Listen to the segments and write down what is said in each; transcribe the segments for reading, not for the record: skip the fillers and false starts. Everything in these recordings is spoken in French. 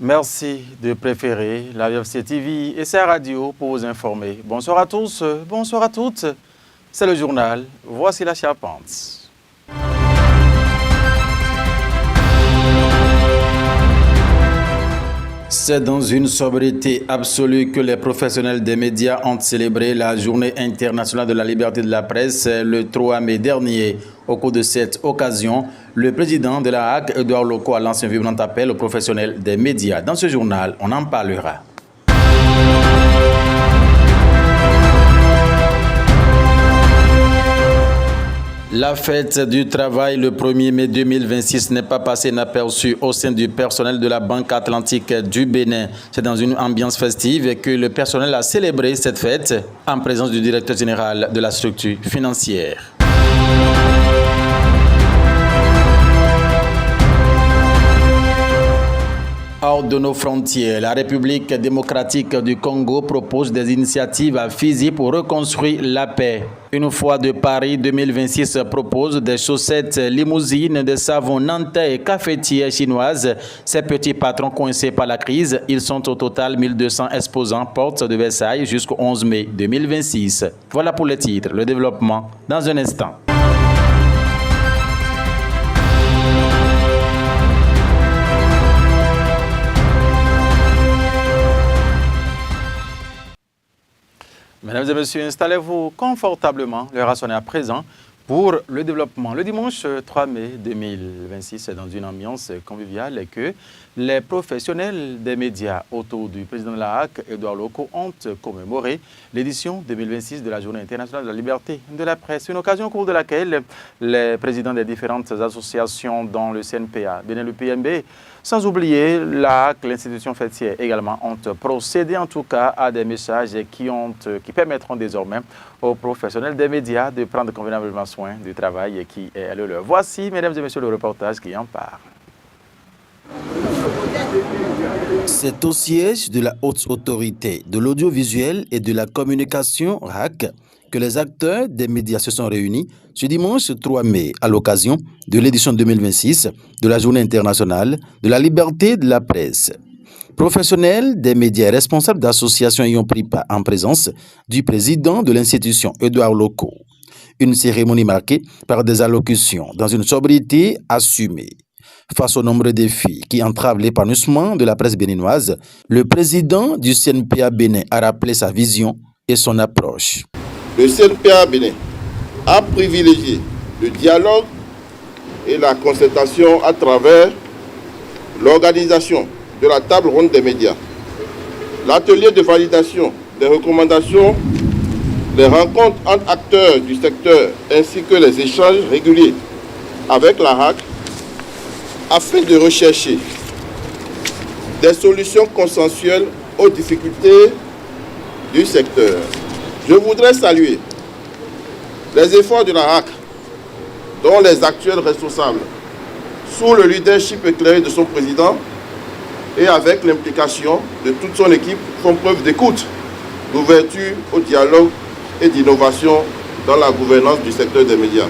Merci de préférer la VFC TV et sa radio pour vous informer. Bonsoir à tous, bonsoir à toutes. C'est le journal. Voici la charpente. C'est dans une sobriété absolue que les professionnels des médias ont célébré la Journée internationale de la liberté de la presse le 3 mai dernier. Au cours de cette occasion, le président de la HAC, Edouard Loko, a lancé un vibrant appel aux professionnels des médias. Dans ce journal, on en parlera. La fête du travail le 1er mai 2026 n'est pas passée inaperçue au sein du personnel de la Banque Atlantique du Bénin. C'est dans une ambiance festive que le personnel a célébré cette fête en présence du directeur général de la structure financière. Hors de nos frontières, la République démocratique du Congo propose des initiatives à Fizi pour reconstruire la paix. Une fois de Paris 2026 propose des chaussettes limousines, des savons nantais et cafetières chinoises. Ces petits patrons coincés par la crise, ils sont au total 1200 exposants porte de Versailles jusqu'au 11 mai 2026. Voilà pour les titres, le développement dans un instant. Mesdames et messieurs, installez-vous confortablement. L'heure a sonné à présent pour le développement. Le dimanche 3 mai 2026, c'est dans une ambiance conviviale que les professionnels des médias autour du président de la HAC, Edouard Loko, ont commémoré l'édition 2026 de la Journée internationale de la liberté de la presse. Une occasion au cours de laquelle les présidents des différentes associations dont le CNPA, le PMB, sans oublier la HAC, l'institution fêtière également, ont procédé en tout cas à des messages qui permettront désormais aux professionnels des médias de prendre convenablement soin du travail qui est le leur. Voici, mesdames et messieurs, le reportage qui en parle. C'est au siège de la haute autorité de l'audiovisuel et de la communication HAC que les acteurs des médias se sont réunis ce dimanche 3 mai à l'occasion de l'édition 2026 de la Journée internationale de la liberté de la presse. Professionnels des médias et responsables d'associations y ont pris part en présence du président de l'institution, Edouard Loko. Une cérémonie marquée par des allocutions dans une sobriété assumée. Face aux nombreux défis qui entravent l'épanouissement de la presse béninoise, le président du CNPA Bénin a rappelé sa vision et son approche. Le CNPA Bénin a privilégié le dialogue et la concertation à travers l'organisation de la table ronde des médias, l'atelier de validation des recommandations, les rencontres entre acteurs du secteur ainsi que les échanges réguliers avec la HAC afin de rechercher des solutions consensuelles aux difficultés du secteur. Je voudrais saluer les efforts de la HAC, dont les actuels responsables, sous le leadership éclairé de son président et avec l'implication de toute son équipe, font preuve d'écoute, d'ouverture au dialogue et d'innovation dans la gouvernance du secteur des médias.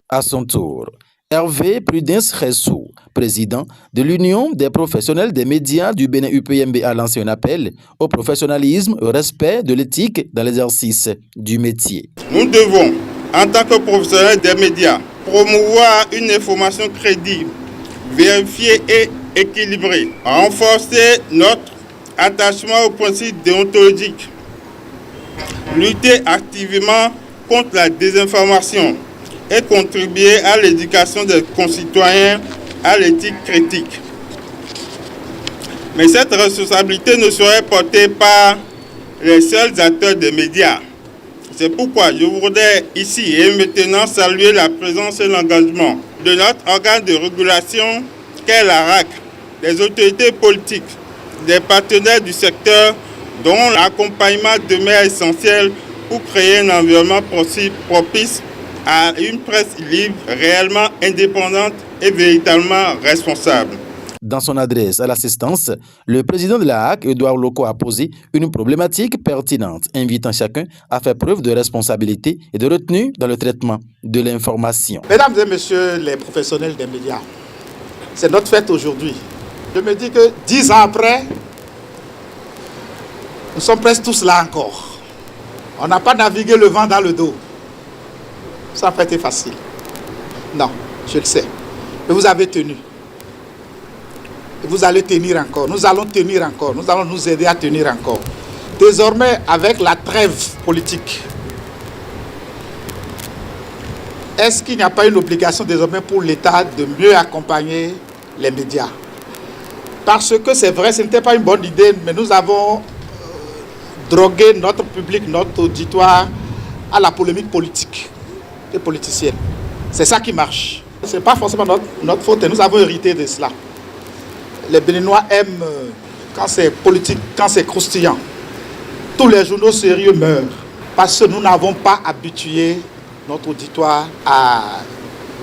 À son tour, Hervé Prudence Ressou, président de l'Union des professionnels des médias du Bénin UPMB, a lancé un appel au professionnalisme et au respect de l'éthique dans l'exercice du métier. Nous devons, en tant que professionnels des médias, promouvoir une information crédible, vérifiée et équilibrée, renforcer notre attachement aux principes déontologiques, lutter activement contre la désinformation et contribuer à l'éducation des concitoyens à l'éthique critique. Mais cette responsabilité ne serait portée par les seuls acteurs des médias. C'est pourquoi je voudrais ici et maintenant saluer la présence et l'engagement de notre organe de régulation qu'est la HAC, des autorités politiques, des partenaires du secteur dont l'accompagnement demeure essentiel pour créer un environnement propice à une presse libre, réellement indépendante et véritablement responsable. Dans son adresse à l'assistance, le président de la HAC, Edouard Loko, a posé une problématique pertinente, invitant chacun à faire preuve de responsabilité et de retenue dans le traitement de l'information. Mesdames et messieurs les professionnels des médias, c'est notre fête aujourd'hui. Je me dis que 10 ans après, nous sommes presque tous là encore. On n'a pas navigué le vent dans le dos. Ça n'a pas été facile. Non, je le sais. Mais vous avez tenu. Et vous allez tenir encore. Nous allons tenir encore. Nous allons nous aider à tenir encore. Désormais, avec la trêve politique, est-ce qu'il n'y a pas une obligation désormais pour l'État de mieux accompagner les médias? Parce que c'est vrai, ce n'était pas une bonne idée, mais nous avons drogué notre public, notre auditoire à la polémique politique et politicienne. C'est ça qui marche. Ce n'est pas forcément notre faute et nous avons hérité de cela. Les Béninois aiment quand c'est politique, quand c'est croustillant. Tous les journaux sérieux meurent parce que nous n'avons pas habitué notre auditoire à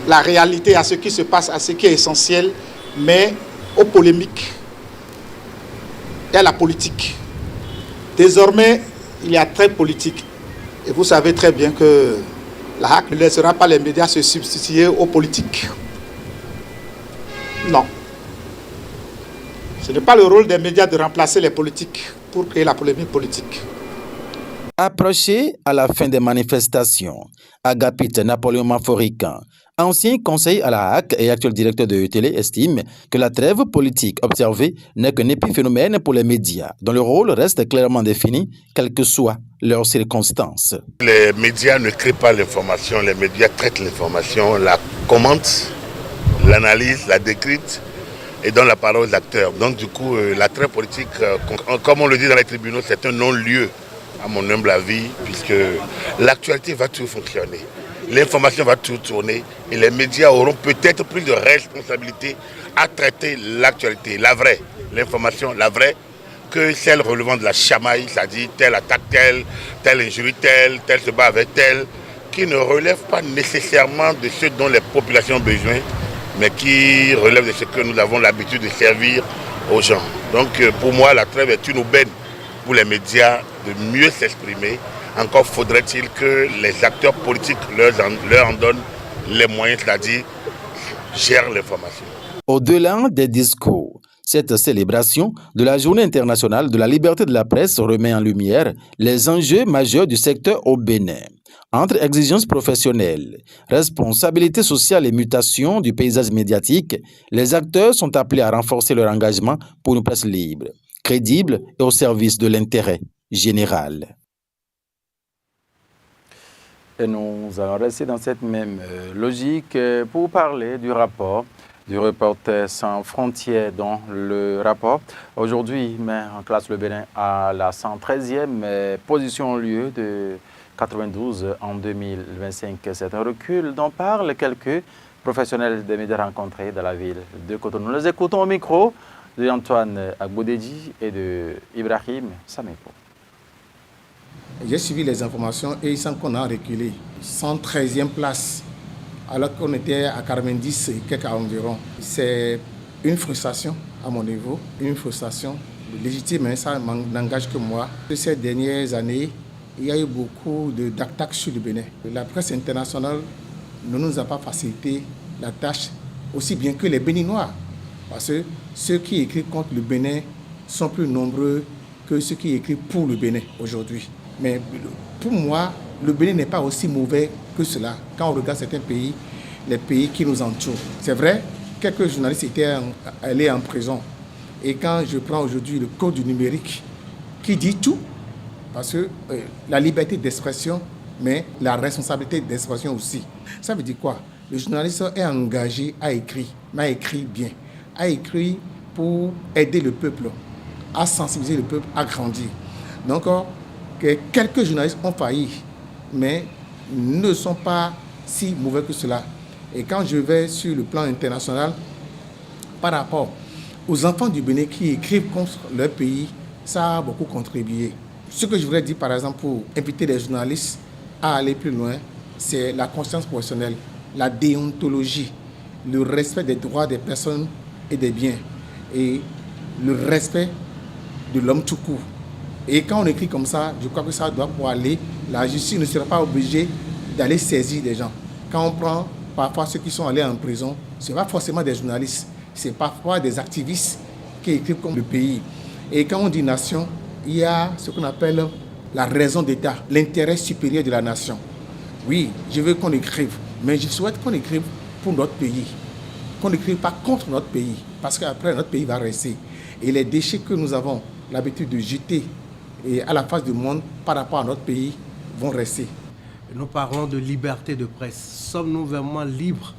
la réalité, à ce qui se passe, à ce qui est essentiel, mais aux polémiques et à la politique. Désormais, il y a très politique. Et vous savez très bien que la HAC ne laissera pas les médias se substituer aux politiques. Non. Ce n'est pas le rôle des médias de remplacer les politiques pour créer la polémique politique. Approché à la fin des manifestations, Agapit Napoléon Maforican, ancien conseiller à la HAC et actuel directeur de ETL, estime que la trêve politique observée n'est qu'un épiphénomène pour les médias, dont le rôle reste clairement défini, quelles que soient leurs circonstances. Les médias ne créent pas l'information, les médias traitent l'information, la commentent, l'analysent, la décryptent et donnent la parole aux acteurs. Donc du coup, la trêve politique, comme on le dit dans les tribunaux, c'est un non-lieu à mon humble avis, puisque l'actualité va toujours fonctionner, l'information va toujours tourner et les médias auront peut-être plus de responsabilité à traiter l'actualité, la vraie, l'information, la vraie, que celle relevant de la chamaille, c'est-à-dire tel attaque tel, tel injurie tel se bat avec tel, qui ne relève pas nécessairement de ce dont les populations ont besoin, mais qui relève de ce que nous avons l'habitude de servir aux gens. Donc pour moi, la trêve est une aubaine pour les médias de mieux s'exprimer. Encore faudrait-il que les acteurs politiques leur en donnent les moyens, c'est-à-dire gèrent l'information. Au-delà des discours, cette célébration de la Journée internationale de la liberté de la presse remet en lumière les enjeux majeurs du secteur au Bénin. Entre exigences professionnelles, responsabilité sociale et mutation du paysage médiatique, les acteurs sont appelés à renforcer leur engagement pour une presse libre, crédible et au service de l'intérêt général. Et nous allons rester dans cette même logique pour parler du rapport du Reporters sans frontières, dont le rapport aujourd'hui met en classe le Bénin à la 113e position au lieu de 92 en 2025. C'est un recul dont parlent quelques professionnels des médias rencontrés dans la ville de Cotonou. Nous les écoutons au micro de Antoine Agbodeji et de Ibrahim Samepo. J'ai suivi les informations et il semble qu'on a reculé. 113e place, alors qu'on était à 90 et quelques environ. C'est une frustration à mon niveau, une frustration légitime, mais ça n'engage que moi. Ces dernières années, il y a eu beaucoup d'attaques sur le Bénin. La presse internationale ne nous a pas facilité la tâche aussi bien que les Béninois. Parce que ceux qui écrivent contre le Bénin sont plus nombreux que ceux qui écrivent pour le Bénin aujourd'hui. Mais pour moi, le Bénin n'est pas aussi mauvais que cela. Quand on regarde certains pays, les pays qui nous entourent. C'est vrai, quelques journalistes étaient allés en prison. Et quand je prends aujourd'hui le code du numérique qui dit tout, parce que la liberté d'expression, mais la responsabilité d'expression aussi. Ça veut dire quoi? Le journaliste est engagé à écrire, mais à écrire bien, à écrire pour aider le peuple, à sensibiliser le peuple, à grandir. Donc, quelques journalistes ont failli, mais ne sont pas si mauvais que cela. Et quand je vais sur le plan international, par rapport aux enfants du Bénin qui écrivent contre leur pays, ça a beaucoup contribué. Ce que je voudrais dire, par exemple, pour inviter les journalistes à aller plus loin, c'est la conscience professionnelle, la déontologie, le respect des droits des personnes et des biens, et le respect de l'homme tout court. Et quand on écrit comme ça, je crois que ça doit pouvoir aller. La justice ne sera pas obligée d'aller saisir des gens. Quand on prend parfois ceux qui sont allés en prison, ce n'est pas forcément des journalistes, c'est parfois des activistes qui écrivent comme le pays. Et quand on dit nation, il y a ce qu'on appelle la raison d'État, l'intérêt supérieur de la nation. Oui, je veux qu'on écrive, mais je souhaite qu'on écrive pour notre pays, qu'on n'écrive pas contre notre pays, parce qu'après notre pays va rester. Et les déchets que nous avons l'habitude de jeter à la face du monde par rapport à notre pays vont rester. Nous parlons de liberté de presse. Sommes-nous vraiment libres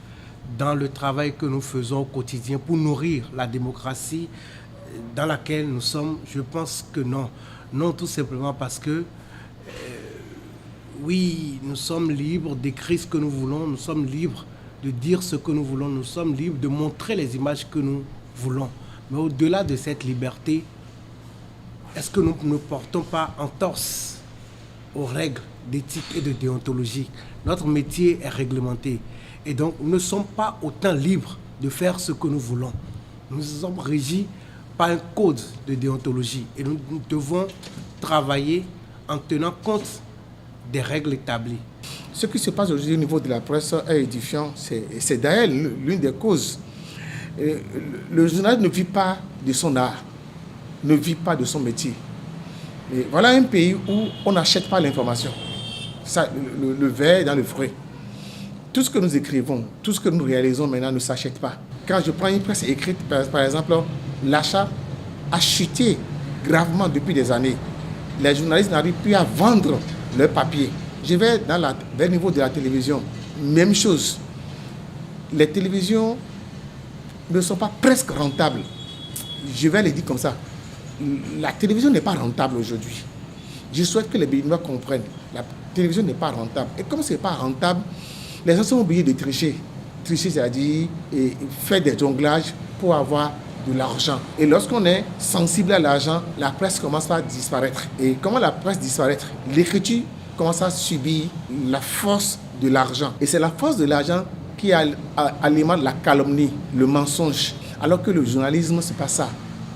dans le travail que nous faisons au quotidien pour nourrir la démocratie dans laquelle nous sommes? Je pense que non. Non, tout simplement parce que, oui, nous sommes libres d'écrire ce que nous voulons, nous sommes libres de dire ce que nous voulons, nous sommes libres de montrer les images que nous voulons. Mais au-delà de cette liberté, est-ce que nous ne portons pas entorse aux règles d'éthique et de déontologie? Notre métier est réglementé. Et donc, nous ne sommes pas autant libres de faire ce que nous voulons. Nous sommes régis par un code de déontologie. Et nous devons travailler en tenant compte des règles établies. Ce qui se passe aujourd'hui au niveau de la presse est édifiant. C'est d'ailleurs l'une des causes. Le journaliste ne vit pas de son art, ne vit pas de son métier. Et voilà un pays où on n'achète pas l'information. Ça, le verre est dans le fruit. Tout ce que nous écrivons, tout ce que nous réalisons maintenant ne s'achète pas. Quand je prends une presse écrite, par exemple, l'achat a chuté gravement depuis des années. Les journalistes n'arrivent plus à vendre leur papier. Je vais vers le niveau de la télévision. Même chose. Les télévisions ne sont pas presque rentables. Je vais le dire comme ça. La télévision n'est pas rentable aujourd'hui. Je souhaite que les Béninois comprennent. La télévision n'est pas rentable. Et comme ce n'est pas rentable, les gens sont obligés de tricher. Tricher, c'est-à-dire faire des jonglages pour avoir de l'argent. Et lorsqu'on est sensible à l'argent, la presse commence à disparaître. Et comment la presse disparaît? L'écriture commence à subir la force de l'argent. Et c'est la force de l'argent qui alimente la calomnie, le mensonge. Alors que le journalisme, c'est pas ça.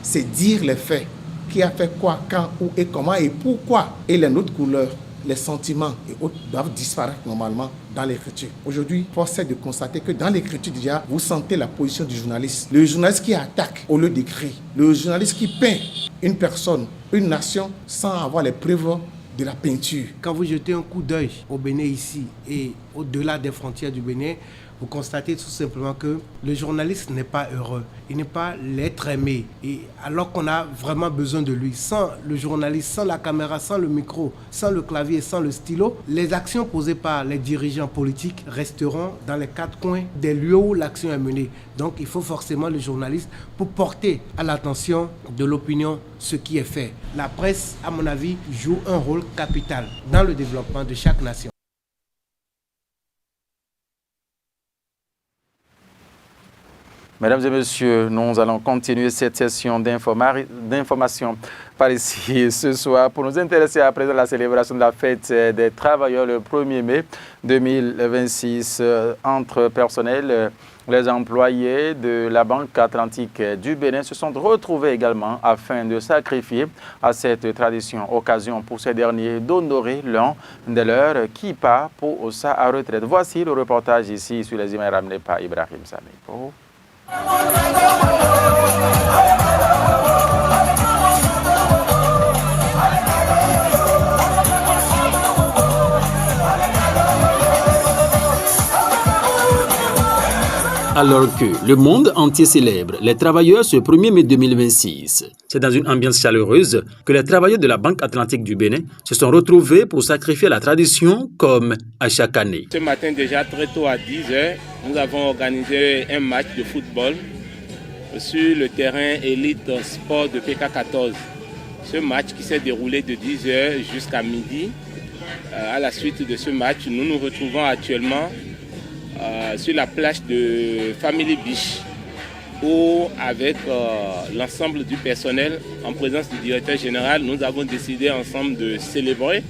C'est dire les faits. Qui a fait quoi, quand, où et comment et pourquoi. Et les autres couleurs, les sentiments et autres doivent disparaître normalement dans l'écriture. Aujourd'hui, force est de constater que dans l'écriture déjà, vous sentez la position du journaliste. Le journaliste qui attaque au lieu d'écrire. Le journaliste qui peint une personne, une nation, sans avoir les preuves de la peinture. Quand vous jetez un coup d'œil au Bénin ici et au-delà des frontières du Bénin, vous constatez tout simplement que le journaliste n'est pas heureux. Il n'est pas l'être aimé. Et alors qu'on a vraiment besoin de lui. Sans le journaliste, sans la caméra, sans le micro, sans le clavier, sans le stylo, les actions posées par les dirigeants politiques resteront dans les quatre coins des lieux où l'action est menée. Donc il faut forcément le journaliste pour porter à l'attention de l'opinion ce qui est fait. La presse, à mon avis, joue un rôle capital dans le développement de chaque nation. Mesdames et messieurs, nous allons continuer cette session d'information par ici ce soir pour nous intéresser à présent à la célébration de la fête des travailleurs le 1er mai 2026 entre personnels. Les employés de la Banque Atlantique du Bénin se sont retrouvés également afin de sacrifier à cette tradition. Occasion pour ces derniers d'honorer l'un de leurs qui part pour sa retraite. Voici le reportage ici sur les images ramenées par Ibrahim Sané. Alors que le monde entier célèbre les travailleurs ce 1er mai 2026, c'est dans une ambiance chaleureuse que les travailleurs de la Banque Atlantique du Bénin se sont retrouvés pour sacrifier la tradition comme à chaque année. Ce matin déjà très tôt à 10h, nous avons organisé un match de football sur le terrain Elite Sport de PK14. Ce match qui s'est déroulé de 10h jusqu'à midi. À la suite de ce match, nous nous retrouvons actuellement sur la plage de Family Beach où avec l'ensemble du personnel en présence du directeur général, nous avons décidé ensemble de célébrer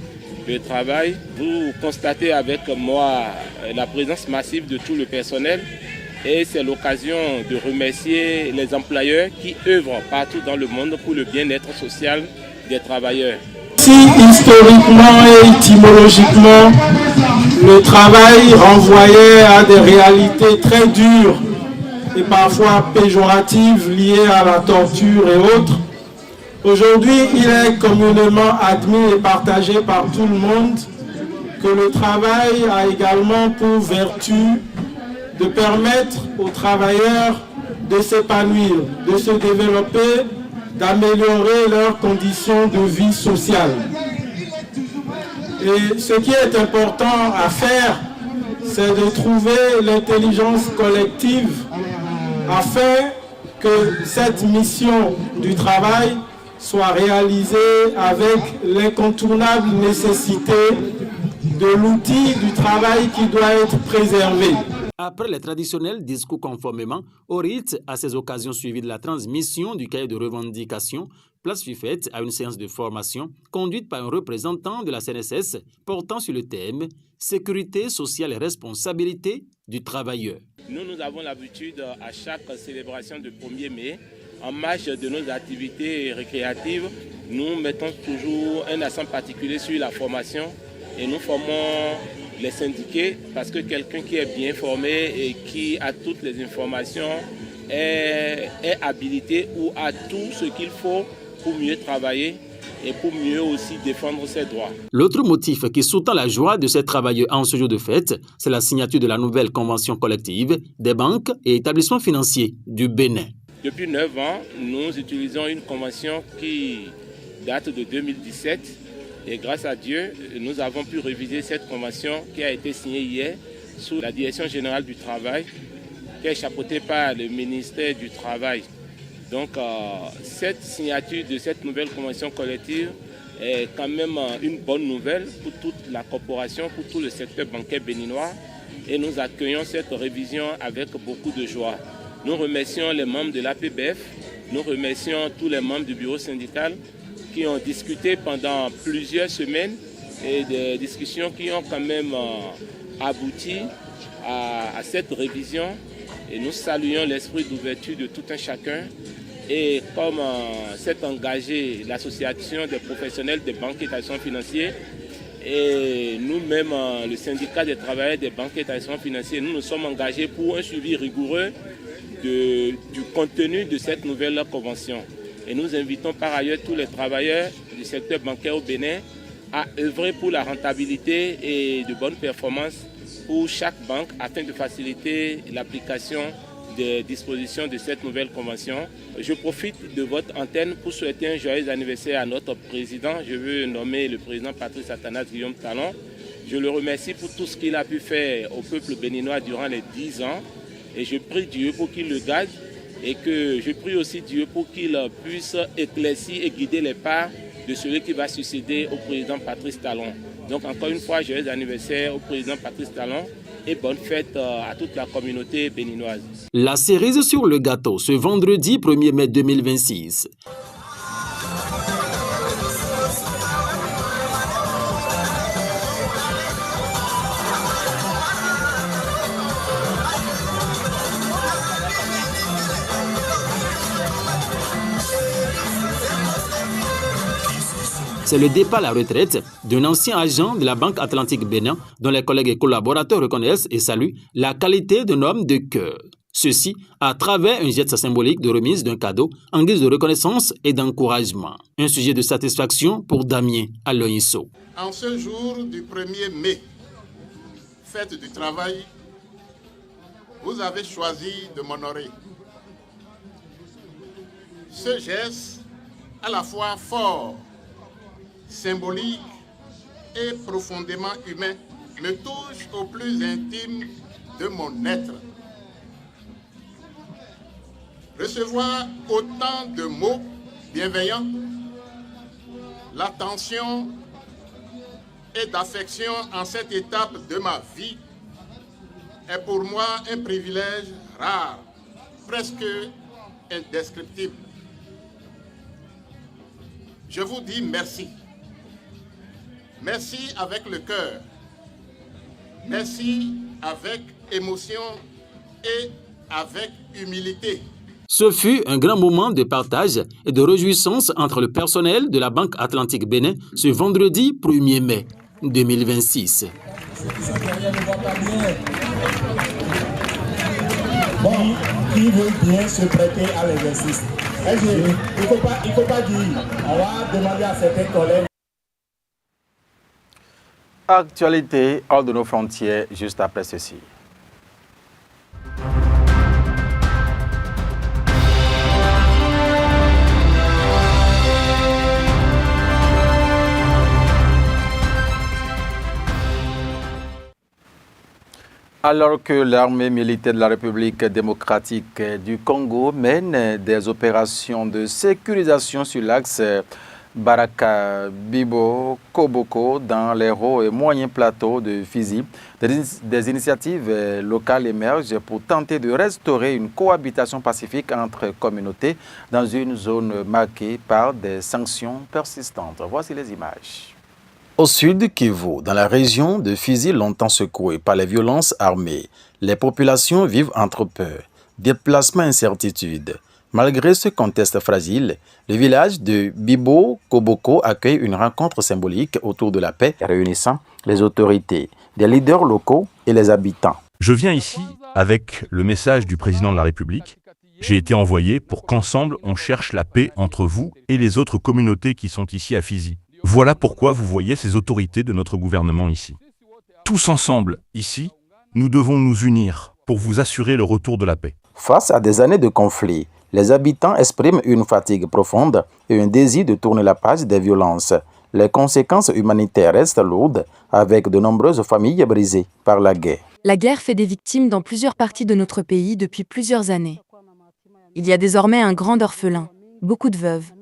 le travail. Vous constatez avec moi la présence massive de tout le personnel et c'est l'occasion de remercier les employeurs qui œuvrent partout dans le monde pour le bien-être social des travailleurs. Si historiquement et étymologiquement, le travail renvoyait à des réalités très dures et parfois péjoratives liées à la torture et autres. Aujourd'hui, il est communément admis et partagé par tout le monde que le travail a également pour vertu de permettre aux travailleurs de s'épanouir, de se développer, d'améliorer leurs conditions de vie sociale. Et ce qui est important à faire, c'est de trouver l'intelligence collective afin que cette mission du travail soit réalisée avec l'incontournable nécessité de l'outil du travail qui doit être préservé. Après les traditionnels discours conformément au rite, à ces occasions suivies de la transmission du cahier de revendications, place fut faite à une séance de formation conduite par un représentant de la CNSS portant sur le thème « Sécurité sociale et responsabilité du travailleur ». Nous avons l'habitude à chaque célébration de 1er mai, en marge de nos activités récréatives, nous mettons toujours un accent particulier sur la formation et nous formons les syndiqués parce que quelqu'un qui est bien formé et qui a toutes les informations est habilité ou a tout ce qu'il faut pour mieux travailler et pour mieux aussi défendre ses droits. L'autre motif qui sous-tend la joie de ces travailleurs en ce jour de fête, c'est la signature de la nouvelle convention collective des banques et établissements financiers du Bénin. Depuis 9 ans, nous utilisons une convention qui date de 2017 et grâce à Dieu, nous avons pu réviser cette convention qui a été signée hier sous la Direction générale du travail qui est chapeautée par le ministère du Travail. Donc cette signature de cette nouvelle convention collective est quand même une bonne nouvelle pour toute la corporation, pour tout le secteur bancaire béninois et nous accueillons cette révision avec beaucoup de joie. Nous remercions les membres de l'APBF, nous remercions tous les membres du bureau syndical qui ont discuté pendant plusieurs semaines et des discussions qui ont quand même abouti à cette révision. Et nous saluons l'esprit d'ouverture de tout un chacun. Et comme s'est engagé l'association des professionnels des banques et établissements financiers et nous-mêmes, le syndicat des travailleurs des banques et établissements financiers, nous nous sommes engagés pour un suivi rigoureux du contenu de cette nouvelle convention. Et nous invitons par ailleurs tous les travailleurs du secteur bancaire au Bénin à œuvrer pour la rentabilité et de bonnes performances pour chaque banque afin de faciliter l'application des dispositions de cette nouvelle convention. Je profite de votre antenne pour souhaiter un joyeux anniversaire à notre président. Je veux nommer le président Patrice Athanas Guillaume Talon. Je le remercie pour tout ce qu'il a pu faire au peuple béninois durant les 10 ans. Et je prie Dieu pour qu'il le garde et que je prie aussi Dieu pour qu'il puisse éclaircir et guider les pas de celui qui va succéder au président Patrice Talon. Donc encore une fois, joyeux anniversaire au président Patrice Talon et bonne fête à toute la communauté béninoise. La cerise sur le gâteau ce vendredi 1er mai 2026. C'est le départ à la retraite d'un ancien agent de la Banque Atlantique Bénin dont les collègues et collaborateurs reconnaissent et saluent la qualité d'un homme de cœur. Ceci à travers un geste symbolique de remise d'un cadeau en guise de reconnaissance et d'encouragement. Un sujet de satisfaction pour Damien Aloïsso. En ce jour du 1er mai, fête du travail, vous avez choisi de m'honorer. Ce geste, à la fois fort, symbolique et profondément humain, me touche au plus intime de mon être. Recevoir autant de mots bienveillants, l'attention et d'affection en cette étape de ma vie est pour moi un privilège rare, presque indescriptible. Je vous dis merci. Merci avec le cœur. Merci avec émotion et avec humilité. Ce fut un grand moment de partage et de réjouissance entre le personnel de la Banque Atlantique Bénin ce vendredi 1er mai 2026. Bon. qui veut bien se prêter à l'exercice. Il ne faut pas dire, on va demander à certains collègues. Actualité hors de nos frontières, juste après ceci. Alors que l'armée militaire de la République démocratique du Congo mène des opérations de sécurisation sur l'axe Baraka-Bibo-Koboko dans les hauts et moyens plateaux de Fizi, des initiatives locales émergent pour tenter de restaurer une cohabitation pacifique entre communautés dans une zone marquée par des sanctions persistantes. Voici les images. Au sud Kivu, dans la région de Fizi longtemps secouée par les violences armées, les populations vivent entre peur, déplacement et incertitude. Malgré ce contexte fragile, le village de Bibo-Koboko accueille une rencontre symbolique autour de la paix réunissant les autorités, des leaders locaux et les habitants. Je viens ici avec le message du président de la République. J'ai été envoyé pour qu'ensemble on cherche la paix entre vous et les autres communautés qui sont ici à Fizi. Voilà pourquoi vous voyez ces autorités de notre gouvernement ici. Tous ensemble, ici, nous devons nous unir pour vous assurer le retour de la paix. Face à des années de conflits, les habitants expriment une fatigue profonde et un désir de tourner la page des violences. Les conséquences humanitaires restent lourdes, avec de nombreuses familles brisées par la guerre. La guerre fait des victimes dans plusieurs parties de notre pays depuis plusieurs années. Il y a désormais un grand orphelin, beaucoup de veuves.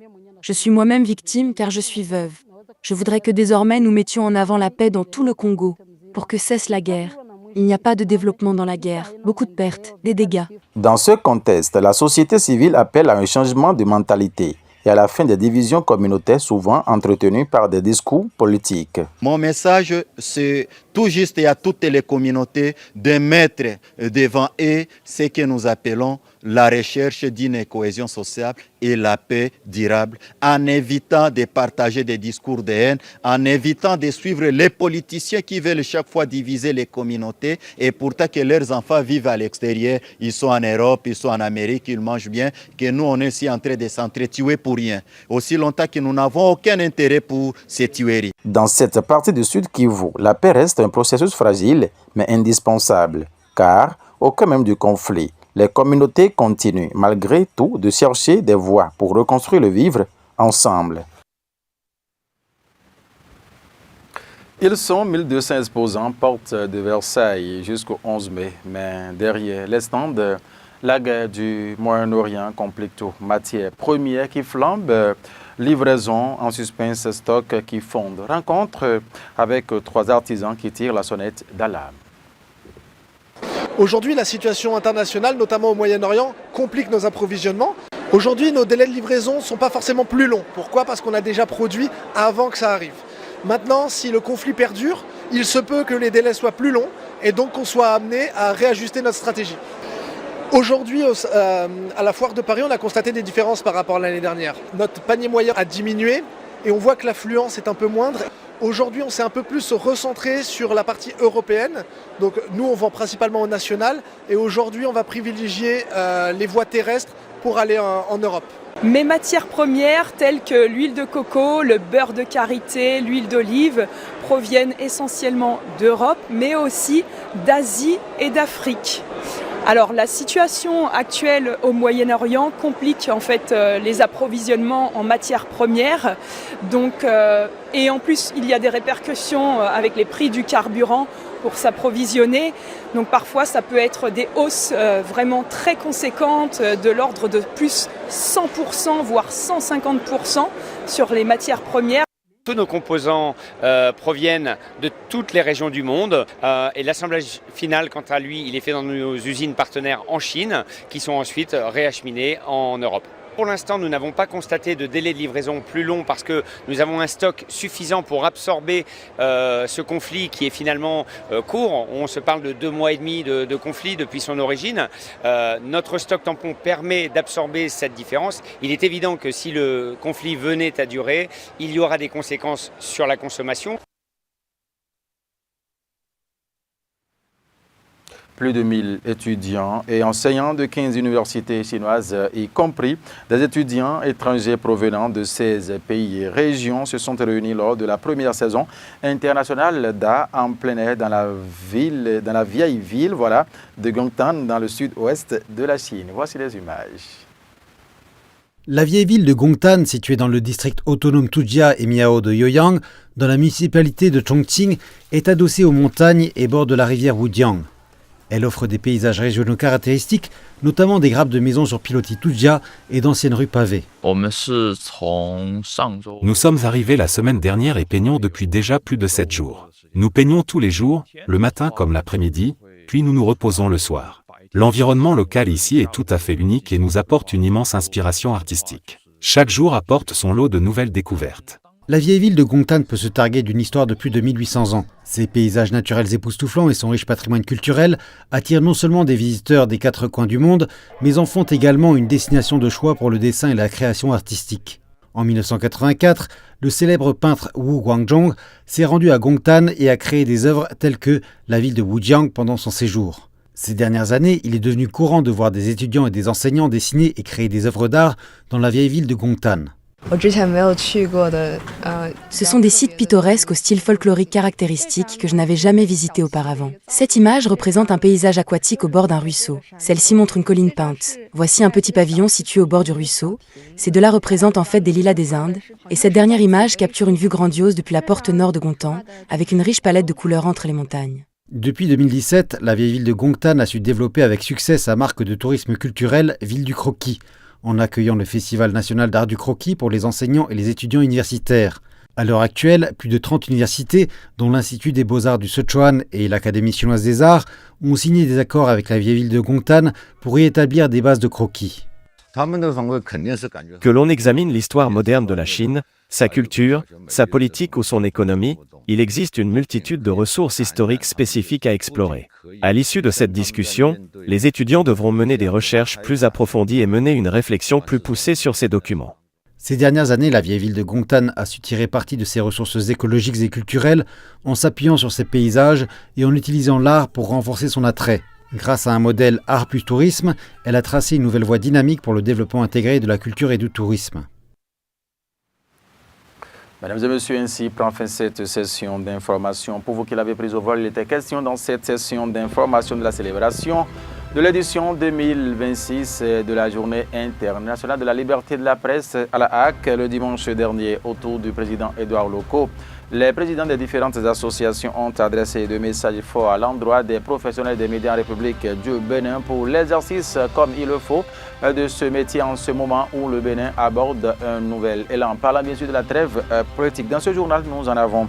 Je suis moi-même victime car je suis veuve. Je voudrais que désormais nous mettions en avant la paix dans tout le Congo, pour que cesse la guerre. Il n'y a pas de développement dans la guerre, beaucoup de pertes, des dégâts. Dans ce contexte, la société civile appelle à un changement de mentalité et à la fin des divisions communautaires souvent entretenues par des discours politiques. Mon message, c'est tout juste et à toutes les communautés de mettre devant eux ce que nous appelons la recherche d'une cohésion sociale et la paix durable, en évitant de partager des discours de haine, en évitant de suivre les politiciens qui veulent chaque fois diviser les communautés et pourtant que leurs enfants vivent à l'extérieur, ils sont en Europe, ils sont en Amérique, ils mangent bien, que nous on est ici en train de s'entretuer pour rien, aussi longtemps que nous n'avons aucun intérêt pour ces tueries. Dans cette partie du Sud Kivu, la paix reste un processus fragile mais indispensable, car au cœur même du conflit, les communautés continuent, malgré tout, de chercher des voies pour reconstruire le vivre ensemble. Ils sont 1200 exposants porte de Versailles jusqu'au 11 mai, mais derrière les stands, la guerre du Moyen-Orient complique tout. Matières premières qui flambent, livraison en suspense, stock qui fondent. Rencontre avec 3 artisans qui tirent la sonnette d'alarme. Aujourd'hui, la situation internationale, notamment au Moyen-Orient, complique nos approvisionnements. Aujourd'hui, nos délais de livraison ne sont pas forcément plus longs. Pourquoi ? Parce qu'on a déjà produit avant que ça arrive. Maintenant, si le conflit perdure, il se peut que les délais soient plus longs et donc qu'on soit amené à réajuster notre stratégie. Aujourd'hui, à la foire de Paris, on a constaté des différences par rapport à l'année dernière. Notre panier moyen a diminué et on voit que l'affluence est un peu moindre. Aujourd'hui, on s'est un peu plus recentré sur la partie européenne. Donc nous, on vend principalement au national. Et aujourd'hui, on va privilégier les voies terrestres pour aller en Europe. Mes matières premières, telles que l'huile de coco, le beurre de karité, l'huile d'olive, proviennent essentiellement d'Europe, mais aussi d'Asie et d'Afrique. Alors la situation actuelle au Moyen-Orient complique en fait les approvisionnements en matières premières. Donc, et en plus il y a des répercussions avec les prix du carburant pour s'approvisionner. Donc parfois ça peut être des hausses vraiment très conséquentes de l'ordre de plus 100% voire 150% sur les matières premières. Tous nos composants proviennent de toutes les régions du monde et l'assemblage final, quant à lui, il est fait dans nos usines partenaires en Chine qui sont ensuite réacheminés en Europe. Pour l'instant, nous n'avons pas constaté de délai de livraison plus long parce que nous avons un stock suffisant pour absorber ce conflit qui est finalement court. On se parle de 2 mois et demi de conflit depuis son origine. Notre stock tampon permet d'absorber cette différence. Il est évident que si le conflit venait à durer, il y aura des conséquences sur la consommation. Plus de 1000 étudiants et enseignants de 15 universités chinoises, y compris des étudiants étrangers provenant de 16 pays et régions, se sont réunis lors de la première saison internationale d'art en plein air dans la vieille ville de Gongtan, dans le sud-ouest de la Chine. Voici les images. La vieille ville de Gongtan, située dans le district autonome Tujia et Miao de Yoyang, dans la municipalité de Chongqing, est adossée aux montagnes et borde de la rivière Wujiang. Elle offre des paysages régionaux caractéristiques, notamment des grappes de maisons sur pilotis Tujia et d'anciennes rues pavées. Nous sommes arrivés la semaine dernière et peignons depuis déjà plus de 7 jours. Nous peignons tous les jours, le matin comme l'après-midi, puis nous nous reposons le soir. L'environnement local ici est tout à fait unique et nous apporte une immense inspiration artistique. Chaque jour apporte son lot de nouvelles découvertes. La vieille ville de Gongtan peut se targuer d'une histoire de plus de 1800 ans. Ses paysages naturels époustouflants et son riche patrimoine culturel attirent non seulement des visiteurs des 4 coins du monde, mais en font également une destination de choix pour le dessin et la création artistique. En 1984, le célèbre peintre Wu Guangzhong s'est rendu à Gongtan et a créé des œuvres telles que la ville de Wujiang pendant son séjour. Ces dernières années, il est devenu courant de voir des étudiants et des enseignants dessiner et créer des œuvres d'art dans la vieille ville de Gongtan. Ce sont des sites pittoresques au style folklorique caractéristique que je n'avais jamais visités auparavant. Cette image représente un paysage aquatique au bord d'un ruisseau. Celle-ci montre une colline peinte. Voici un petit pavillon situé au bord du ruisseau. Ces deux-là représentent en fait des lilas des Indes. Et cette dernière image capture une vue grandiose depuis la porte nord de Gongtan, avec une riche palette de couleurs entre les montagnes. Depuis 2017, la vieille ville de Gongtan a su développer avec succès sa marque de tourisme culturel Ville du Croquis, en accueillant le Festival national d'art du croquis pour les enseignants et les étudiants universitaires. À l'heure actuelle, plus de 30 universités, dont l'Institut des Beaux-Arts du Sichuan et l'Académie chinoise des arts, ont signé des accords avec la vieille ville de Gongtan pour y établir des bases de croquis. Que l'on examine l'histoire moderne de la Chine, sa culture, sa politique ou son économie, il existe une multitude de ressources historiques spécifiques à explorer. À l'issue de cette discussion, les étudiants devront mener des recherches plus approfondies et mener une réflexion plus poussée sur ces documents. Ces dernières années, la vieille ville de Gongtan a su tirer parti de ses ressources écologiques et culturelles en s'appuyant sur ses paysages et en utilisant l'art pour renforcer son attrait. Grâce à un modèle art plus tourisme, elle a tracé une nouvelle voie dynamique pour le développement intégré de la culture et du tourisme. Mesdames et messieurs, ainsi prend fin cette session d'information. Pour vous qui l'avez prise au vol, il était question dans cette session d'information de la célébration de l'édition 2026 de la Journée internationale de la liberté de la presse à la HAC le dimanche dernier autour du président Édouard Loko. Les présidents des différentes associations ont adressé des messages forts à l'endroit des professionnels des médias en République du Bénin pour l'exercice comme il le faut de ce métier en ce moment où le Bénin aborde un nouvel élan. Parlant bien sûr de la trêve politique, dans ce journal, nous en avons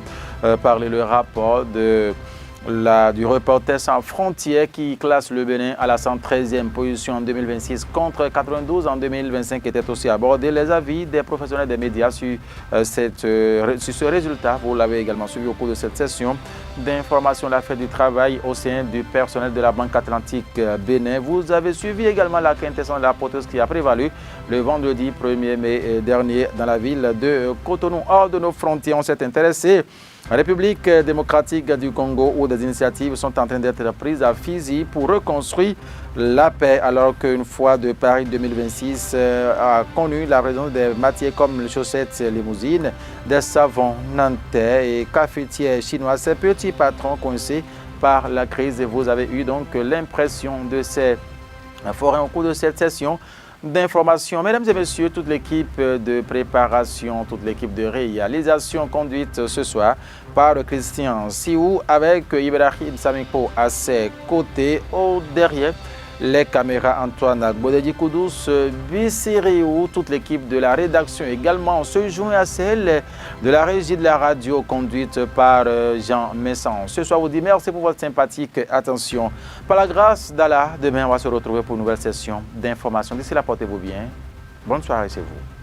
parlé le rapport du Reporters sans frontières qui classe le Bénin à la 113e position en 2026 contre 92 en 2025 était aussi abordé. Les avis des professionnels des médias sur ce résultat, vous l'avez également suivi au cours de cette session d'information, la fête du travail au sein du personnel de la Banque Atlantique Bénin. Vous avez suivi également la quintessence de la proteste qui a prévalu le vendredi 1er mai dernier dans la ville de Cotonou. Hors de nos frontières, on s'est intéressé la République démocratique du Congo où des initiatives sont en train d'être prises à Fizi pour reconstruire la paix alors qu'une fois de Paris 2026 a connu la présence des matières comme les chaussettes limousines, des savons nantais et cafetières chinoises. Ces petits patrons coincés par la crise, vous avez eu donc l'impression de ces forains au cours de cette session d'information. Mesdames et messieurs, toute l'équipe de préparation, toute l'équipe de réalisation conduite ce soir par Christian Siou avec Ibrahim Samiko à ses côtés. Au derrière, les caméras Antoine Agbodedi Koudous, Bissiriou, toute l'équipe de la rédaction également se joint à celle de la régie de la radio conduite par Jean Messan. Ce soir, vous dis merci pour votre sympathique attention. Par la grâce d'Allah, demain on va se retrouver pour une nouvelle session d'information. D'ici là, portez-vous bien. Bonne soirée chez vous.